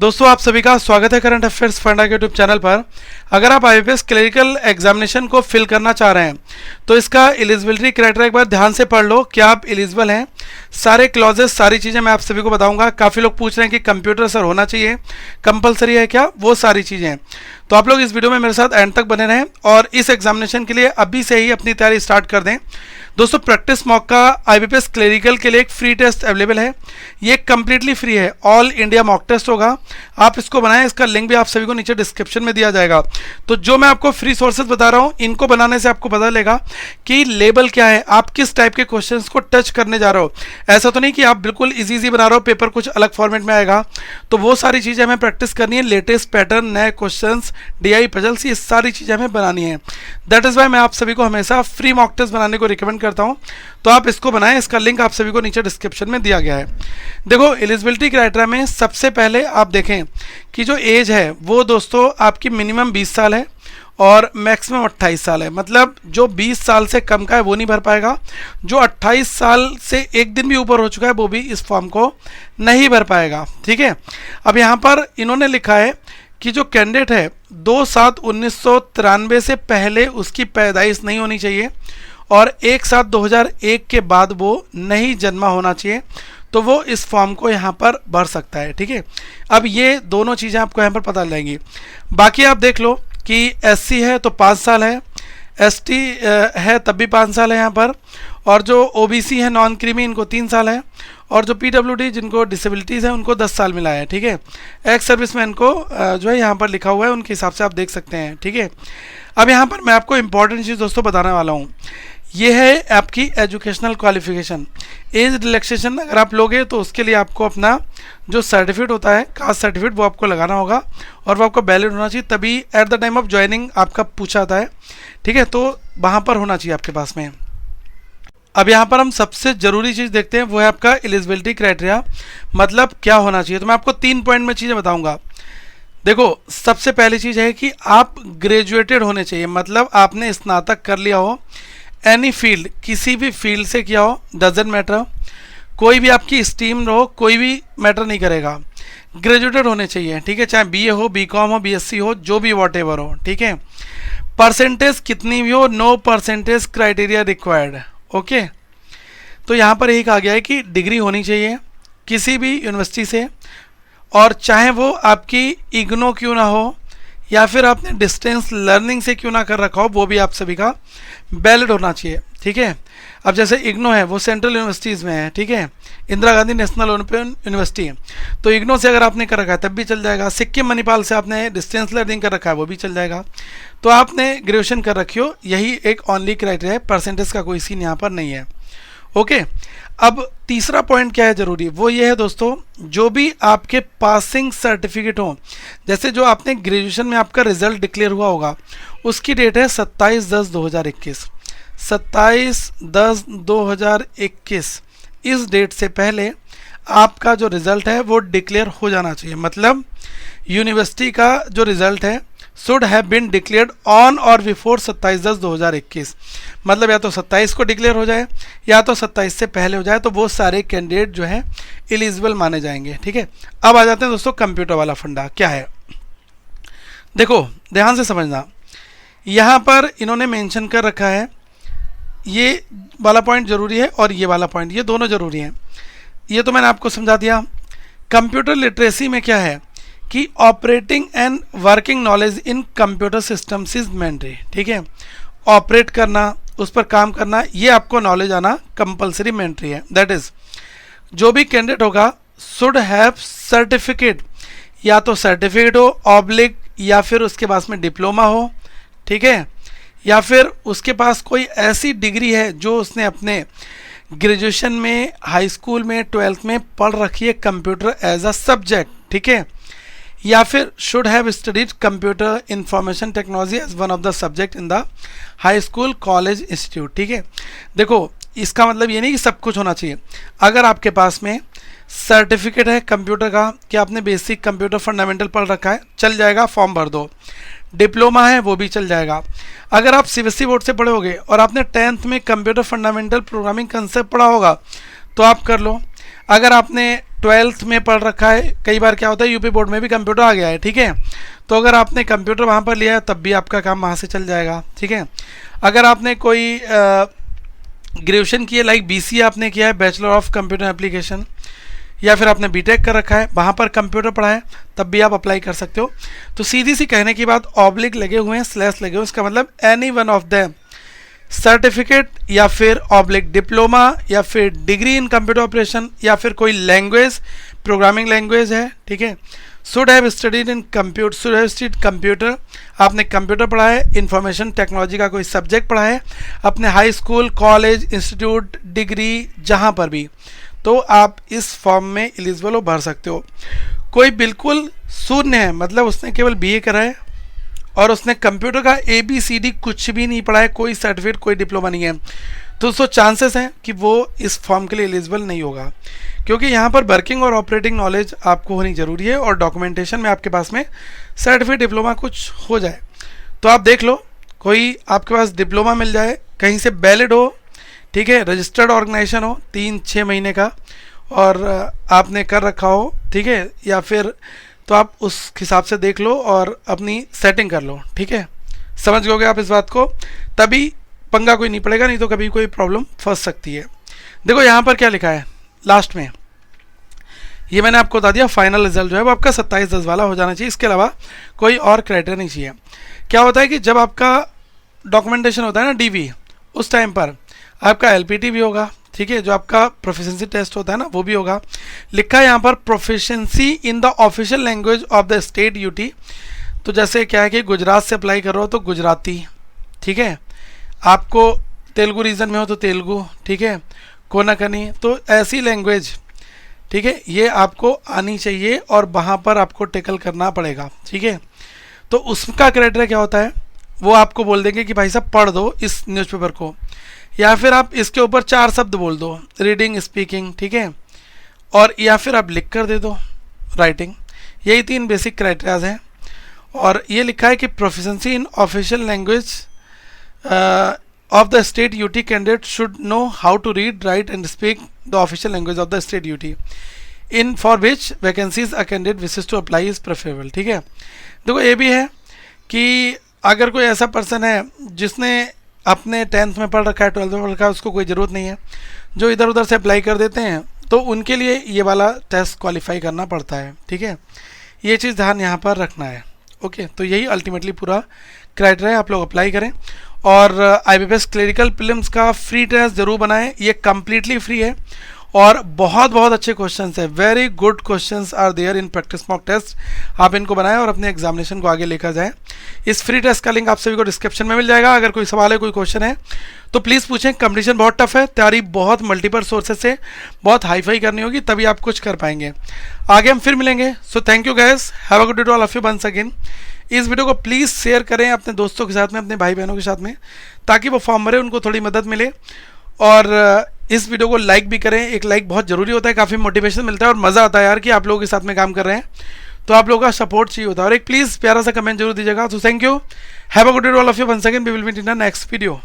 दोस्तों आप सभी का स्वागत है करंट अफेयर्स फंडा के यूट्यूब चैनल पर। अगर आप आईबीपीएस क्लरिकल एग्जामिनेशन को फिल करना चाह रहे हैं तो इसका एलिजिबिलिटी क्राइटेरिया एक बार ध्यान से पढ़ लो, क्या आप एलिजिबल हैं। सारे क्लॉजेस सारी चीज़ें मैं आप सभी को बताऊंगा। काफ़ी लोग पूछ रहे हैं कि कंप्यूटर सर होना चाहिए, कंपलसरी है क्या, वो सारी चीज़ें। तो आप लोग इस वीडियो में मेरे साथ एंड तक बने रहें और इस एग्जामिनेशन के लिए अभी से ही अपनी तैयारी स्टार्ट कर दें। दोस्तों प्रैक्टिस मॉक का आईबीपीएस क्लरिकल के लिए एक फ्री टेस्ट अवेलेबल है। ये कंप्लीटली फ्री है, ऑल इंडिया मॉक टेस्ट होगा। आप इसको बनाएं, इसका लिंक भी आप सभी को नीचे डिस्क्रिप्शन में दिया जाएगा। तो जो मैं आपको फ्री सोर्सेज बता रहा हूँ, इनको बनाने से आपको पता लगेगा कि लेवल क्या है, आप किस टाइप के क्वेश्चंस को टच करने जा रहे हो। ऐसा तो नहीं कि आप बिल्कुल इजी बना रहे हो, पेपर कुछ अलग फॉर्मेट में आएगा। तो वो सारी चीज़ें हमें प्रैक्टिस करनी है, लेटेस्ट पैटर्न, नए क्वेश्चन, डीआई पजल्स, ये सारी चीज़ें हमें बनानी है। दैट इज़ वाई मैं आप सभी को हमेशा फ्री मॉक टेस्ट बनाने को रिकमेंड करता हूं। तो आप इसको बनाएं, इसका लिंक आप सभी को नीचे डिस्क्रिप्शन में दिया गया है। देखो एलिजिबिलिटी क्राइटेरिया में सबसे पहले आप देखें कि जो एज है वो दोस्तों आपकी मिनिमम 20 साल है और मैक्सिमम 28 साल है। मतलब जो 20 साल से कम का है वो नहीं भर पाएगा, जो 28 साल से एक दिन भी ऊपर हो चुका है वो भी इस फॉर्म को नहीं भर पाएगा। ठीक है, अब यहाँ पर इन्होंने लिखा है कि जो कैंडिडेट है 2/7/1993 से पहले उसकी पैदाइश नहीं होनी चाहिए और 1/7/2001 के बाद वो नहीं जन्मा होना चाहिए, तो वो इस फॉर्म को यहाँ पर भर सकता है। ठीक है, अब ये दोनों चीज़ें आपको यहाँ पर पता लगेंगी। बाकी आप देख लो कि एससी है तो 5 साल है, एसटी है तब भी 5 साल है यहाँ पर, और जो ओबीसी है नॉन क्रीमी इनको 3 साल है, और जो पीडब्ल्यूडी जिनको डिसेबिलिटीज़ है उनको 10 साल मिला है। ठीक है, एक्स सर्विसमैन को जो है यहाँ पर लिखा हुआ है, उनके हिसाब से आप देख सकते हैं। ठीक है, अब यहाँ पर मैं आपको इंपॉर्टेंट चीज़ दोस्तों बताने वाला हूँ। ये है आपकी एजुकेशनल क्वालिफिकेशन। एज रिलैक्सेशन अगर आप लोगे तो उसके लिए आपको अपना जो सर्टिफिकेट होता है, कास्ट सर्टिफिकेट, वो आपको लगाना होगा और वो आपको वैलिड होना चाहिए, तभी at the time of joining आपका पूछा जाता है। ठीक है, तो वहाँ पर होना चाहिए आपके पास में। अब यहाँ पर हम सबसे ज़रूरी चीज़ देखते हैं, वो है आपका एलिजिबिलिटी क्राइटेरिया, मतलब क्या होना चाहिए। तो मैं आपको 3 पॉइंट में चीज़ें बताऊँगा। देखो सबसे पहली चीज़ है कि आप ग्रेजुएटेड होने चाहिए, मतलब आपने स्नातक कर लिया हो, एनी फील्ड, किसी भी फील्ड से किया हो, डजेंट मैटर, कोई भी आपकी स्ट्रीम हो, कोई भी मैटर नहीं करेगा, ग्रेजुएटेड होने चाहिए। ठीक है, चाहे बीए हो, बीकॉम हो, बीएससी हो, जो भी वॉटेवर हो। ठीक है, परसेंटेज कितनी भी हो, no percentage criteria required. Okay, तो यहाँ पर यही कहा गया है कि डिग्री होनी चाहिए किसी भी यूनिवर्सिटी से, और चाहे वो आपकी इग्नो क्यों ना हो या फिर आपने डिस्टेंस लर्निंग से क्यों ना कर रखा हो, वो भी आप सभी का वैलिड होना चाहिए। ठीक है, अब जैसे इग्नो है वो सेंट्रल यूनिवर्सिटीज़ में है। ठीक है, Indira Gandhi national open university है, तो इग्नो से अगर आपने कर रखा है तब भी चल जाएगा। सिक्किम मणिपाल से आपने डिस्टेंस लर्निंग कर रखा है वो भी चल जाएगा। तो आपने ग्रेजुएशन कर रखी हो, यही एक ओनली क्राइटेरिया है, परसेंटेज का कोई सीन यहाँ पर नहीं है। ओके, अब तीसरा पॉइंट क्या है ज़रूरी, वो ये है दोस्तों, जो भी आपके पासिंग सर्टिफिकेट हो, जैसे जो आपने ग्रेजुएशन में आपका रिजल्ट डिक्लेयर हुआ होगा, उसकी डेट है 27/10/2021। 27/10/2021 इस डेट से पहले आपका जो रिज़ल्ट है वो डिक्लेयर हो जाना चाहिए। मतलब यूनिवर्सिटी का जो रिज़ल्ट है should have been declared on or before 27/10/2021। मतलब या तो 27 को डिक्लेयर हो जाए या तो 27 से पहले हो जाए, तो वो सारे कैंडिडेट जो हैं एलिजिबल माने जाएंगे। ठीक है, अब आ जाते हैं दोस्तों कंप्यूटर वाला फंडा क्या है। देखो ध्यान से समझना, यहाँ पर इन्होंने मेंशन कर रखा है, ये वाला पॉइंट ज़रूरी है और ये वाला पॉइंट, ये दोनों ज़रूरी हैं। ये तो मैंने आपको समझा दिया। कंप्यूटर लिटरेसी में क्या है कि operating and working knowledge in computer systems is mandatory. ठीक है, ऑपरेट करना, उस पर काम करना, ये आपको नॉलेज आना कंपलसरी मैंडेटरी है। दैट इज़ जो भी कैंडिडेट होगा शुड हैव सर्टिफिकेट, या तो सर्टिफिकेट हो ऑब्लिक, या फिर उसके पास में डिप्लोमा हो। ठीक है, या फिर उसके पास कोई ऐसी डिग्री है जो उसने अपने ग्रेजुएशन में, हाई स्कूल में, 12th में पढ़ रखी है कंप्यूटर एज अ सब्जेक्ट। ठीक है, या फिर should have studied computer information technology as one of the subject in the high school, college, institute. ठीक है, देखो इसका मतलब ये नहीं कि सब कुछ होना चाहिए। अगर आपके पास में सर्टिफिकेट है कंप्यूटर का कि आपने बेसिक कंप्यूटर फंडामेंटल पढ़ रखा है, चल जाएगा, फॉर्म भर दो। डिप्लोमा है वो भी चल जाएगा। अगर आप सीबीएसई बोर्ड से पढ़े होगे और आपने 10th में कंप्यूटर फंडामेंटल प्रोग्रामिंग कंसेप्ट पढ़ा होगा तो आप कर लो। अगर आपने ट्वेल्थ में पढ़ रखा है, कई बार क्या होता है यूपी बोर्ड में भी कंप्यूटर आ गया है, ठीक है, तो अगर आपने कंप्यूटर वहाँ पर लिया है तब भी आपका काम वहाँ से चल जाएगा, ठीक है। अगर आपने कोई ग्रेजुएशन किया लाइक बीसीए आपने किया है, बैचलर ऑफ कंप्यूटर एप्लीकेशन, या फिर आपने बीटेक कर रखा है, वहाँ पर कंप्यूटर पढ़ा है, तब भी आप अप्लाई कर सकते हो। तो सीधी सी कहने की बात, ऑब्लिक लगे हुए हैं, स्लैश लगे हुए, इसका मतलब any one of the certificate या फिर ऑब्लिक डिप्लोमा या फिर डिग्री इन कंप्यूटर ऑपरेशन या फिर कोई लैंग्वेज, प्रोग्रामिंग लैंग्वेज है, ठीक है, should have studied in computer, should have studied computer, आपने कंप्यूटर पढ़ा है, इंफॉर्मेशन टेक्नोलॉजी का कोई सब्जेक्ट पढ़ा है अपने high school, college, institute, degree, जहाँ पर भी, तो आप इस फॉर्म में एलिजिबल हो, भर सकते हो। कोई बिल्कुल शून्य है, मतलब उसने केवल बीए करा है और उसने कंप्यूटर का ABCD कुछ भी नहीं पढ़ा है, कोई सर्टिफिकेट, कोई डिप्लोमा नहीं है, तो उसको चांसेस हैं कि वो इस फॉर्म के लिए एलिजिबल नहीं होगा, क्योंकि यहाँ पर वर्किंग और ऑपरेटिंग नॉलेज आपको होनी ज़रूरी है और डॉक्यूमेंटेशन में आपके पास में सर्टिफिकेट, डिप्लोमा कुछ हो जाए। तो आप देख लो, कोई आपके पास डिप्लोमा मिल जाए, कहीं से वैलिड हो, ठीक है, रजिस्टर्ड ऑर्गेनाइजेशन हो 3-6 महीने का और आपने कर रखा हो, ठीक है, या फिर तो आप उस हिसाब से देख लो और अपनी सेटिंग कर लो, ठीक है। समझ गए आप इस बात को, तभी पंगा कोई नहीं पड़ेगा, नहीं तो कभी कोई प्रॉब्लम फंस सकती है। देखो यहाँ पर क्या लिखा है लास्ट में, ये मैंने आपको बता दिया, फाइनल रिजल्ट जो है वो आपका 27/10 वाला हो जाना चाहिए, इसके अलावा कोई और क्राइटेरिया नहीं चाहिए। क्या होता है कि जब आपका डॉक्यूमेंटेशन होता है ना DV, उस टाइम पर आपका LPT भी होगा, ठीक है, जो आपका प्रोफिशिएंसी टेस्ट होता है ना, वो भी होगा। लिखा है यहाँ पर proficiency in the official language of the state UT, तो जैसे क्या है कि गुजरात से अप्लाई कर रहे हो तो गुजराती, ठीक है, आपको तेलुगु रीजन में हो तो तेलुगु, ठीक है, कोनाकनी, तो ऐसी लैंग्वेज, ठीक है, ये आपको आनी चाहिए और वहाँ पर आपको टेकल करना पड़ेगा, ठीक है। तो उसका क्राइटेरिया क्या होता है, वो आपको बोल देंगे कि भाई साहब पढ़ दो इस न्यूज़पेपर को, या फिर आप इसके ऊपर 4 शब्द बोल दो, रीडिंग, स्पीकिंग, ठीक है, और या फिर आप लिख कर दे दो, राइटिंग, यही 3 बेसिक क्राइटेरियाज हैं। और ये लिखा है कि proficiency in official language of the state UT candidate should know how to read, write and speak the official language of the state UT in for which vacancies a candidate wishes to apply is preferable, ठीक है। देखो ये भी है कि अगर कोई ऐसा पर्सन है जिसने अपने 10th में पढ़ रखा है, 12th में पढ़ रखा है, उसको कोई ज़रूरत नहीं है, जो इधर उधर से अप्लाई कर देते हैं, तो उनके लिए ये वाला टेस्ट क्वालिफाई करना पड़ता है, ठीक है, ये चीज़ ध्यान यहाँ पर रखना है। ओके, तो यही अल्टीमेटली पूरा क्राइटेरिया, आप लोग अप्लाई करें और IBPS क्लरिकल प्रीलिम्स का फ्री टेस्ट जरूर बनाएं, ये कम्प्लीटली फ्री है और बहुत बहुत अच्छे क्वेश्चंस है, very good questions are there in practice mock test, आप इनको बनाएं और अपने एग्जामिनेशन को आगे लेकर जाएं। इस फ्री टेस्ट का लिंक आप सभी को डिस्क्रिप्शन में मिल जाएगा। अगर कोई सवाल है, कोई क्वेश्चन है तो प्लीज़ पूछें, कंपटीशन बहुत टफ है, तैयारी बहुत मल्टीपल सोर्सेज से बहुत हाई फाई करनी होगी, तभी आप कुछ कर पाएंगे। आगे हम फिर मिलेंगे, so thank you guys, have a good day to all of you once again. इस वीडियो को प्लीज़ शेयर करें अपने दोस्तों के साथ में, अपने भाई बहनों के साथ में, ताकि वो फॉर्म भरे, उनको थोड़ी मदद मिले। और इस वीडियो को लाइक भी करें, एक लाइक बहुत ज़रूरी होता है, काफ़ी मोटिवेशन मिलता है और मज़ा आता है यार कि आप लोगों के साथ में काम कर रहे हैं, तो आप लोगों का सपोर्ट चाहिए होता है। और एक प्लीज़ प्यारा सा कमेंट जरूर दीजिएगा। तो thank you, have a good day to all of you once again, we will meet in the next video.